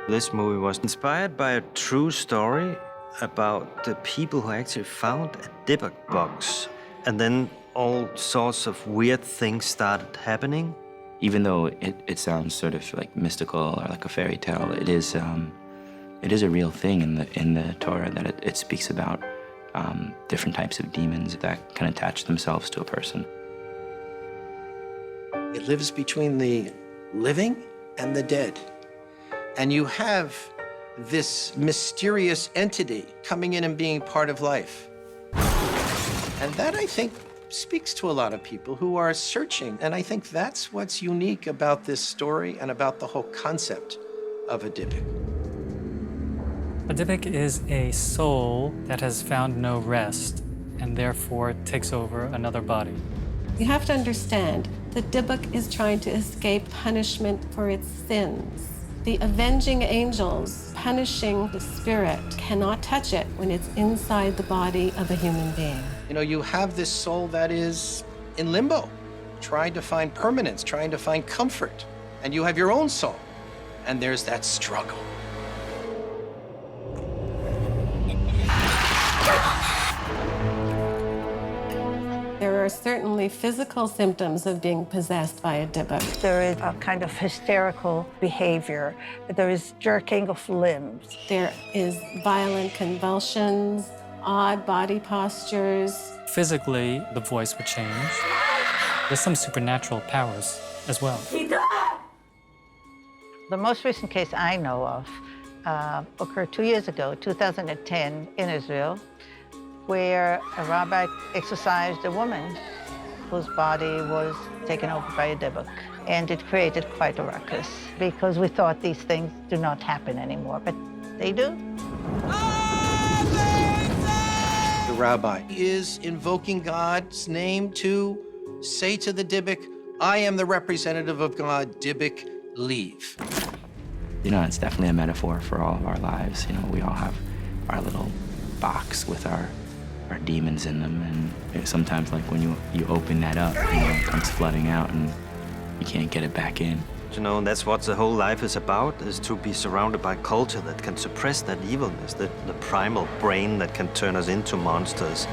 This movie was inspired by a true story about the people who actually found a Dibbuk box. And then all sorts of weird things started happening. Even though it sounds sort of like mystical or like a fairy tale, it is a real thing in the Torah that it speaks about different types of demons that can attach themselves to a person. It lives between the living and the dead. And you have this mysterious entity coming in and being part of life. And that, I think, speaks to a lot of people who are searching. And I think that's what's unique about this story and about the whole concept of a Dibbuk. A Dibbuk is a soul that has found no rest and therefore takes over another body. You have to understand, the Dibbuk is trying to escape punishment for its sins. The avenging angels punishing the spirit cannot touch it when it's inside the body of a human being. You know, you have this soul that is in limbo, trying to find permanence, trying to find comfort. And you have your own soul, and there's that struggle. There are certainly physical symptoms of being possessed by a Dibbuk. There is a kind of hysterical behavior. There is jerking of limbs. There is violent convulsions, odd body postures. Physically, the voice would change. There's some supernatural powers as well. The most recent case I know of occurred 2 years ago, 2010, in Israel, where a rabbi exorcised a woman whose body was taken over by a Dibbuk. And it created quite a ruckus because we thought these things do not happen anymore, but they do. The rabbi is invoking God's name to say to the Dibbuk, I am the representative of God, Dibbuk, leave. You know, it's definitely a metaphor for all of our lives. You know, we all have our little box with our demons in them, and sometimes, like, when you open that up, you know, it comes flooding out and you can't get it back in. You know, that's what the whole life is about, is to be surrounded by culture that can suppress that evilness, the primal brain that can turn us into monsters.